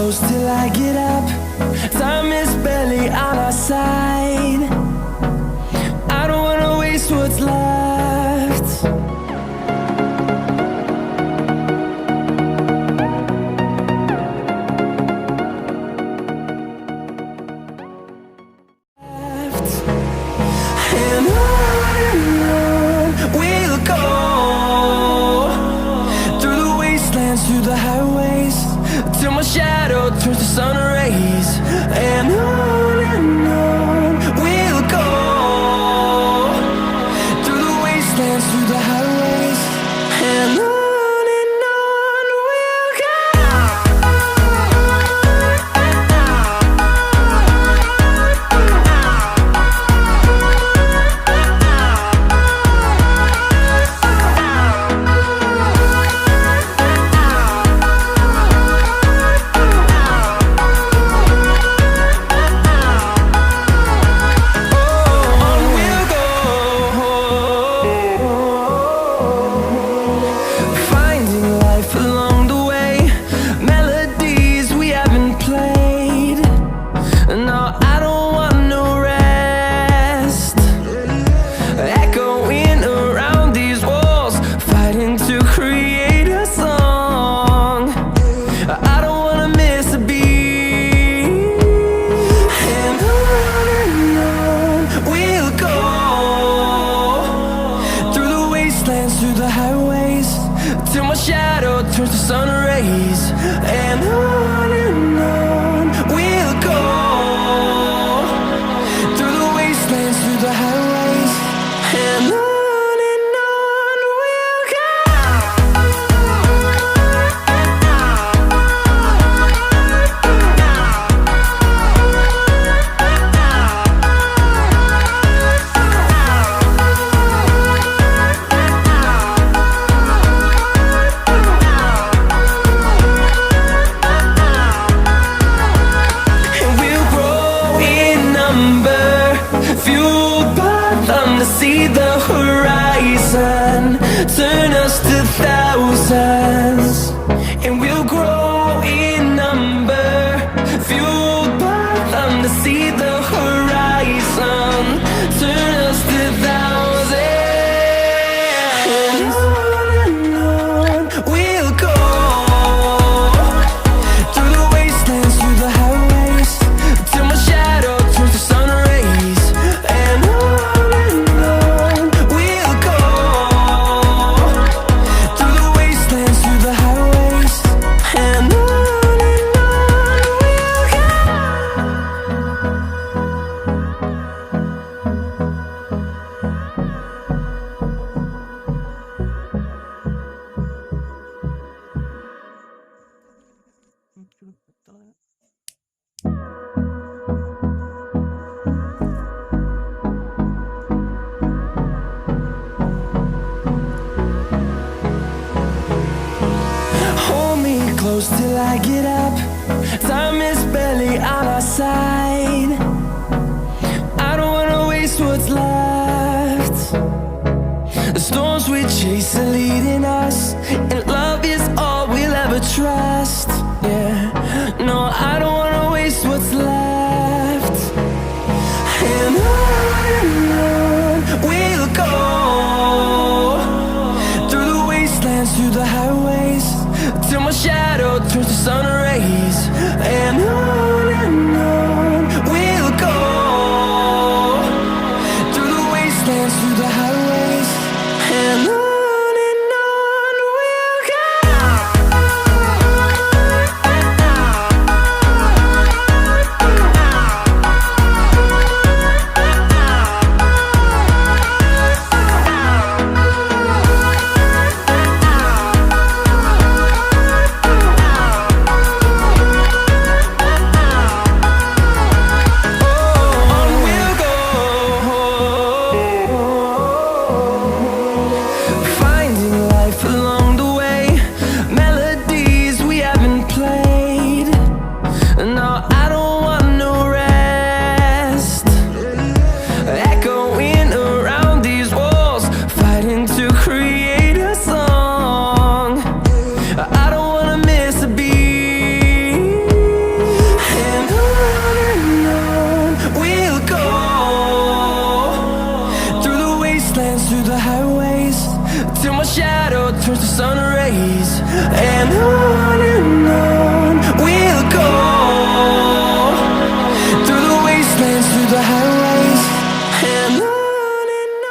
close till I get up. Time is barely on our side. I don't wanna waste what's left. And on we'll go, through the wastelands, through the highways, till my shadow turns to sun rays. And on we'll go, through the wastelands, through the highways, and on we'll go. Through the highways, till my shadow turns to sun rays. And on we'll go, through the wastelands, through the highways, and on we'll go. Fueled by them to see the horizon, turn us to thousands, and we'll grow in number. Fueled by them to see the horizon, turn us to thousands, and on we'll go, through the wastelands, through the highways, till my shadow turns to sun rays. Hold me close till I get up. Time is barely on our side. I don't wanna waste what's left. The storms we chase are leading us, and love is all we'll ever try.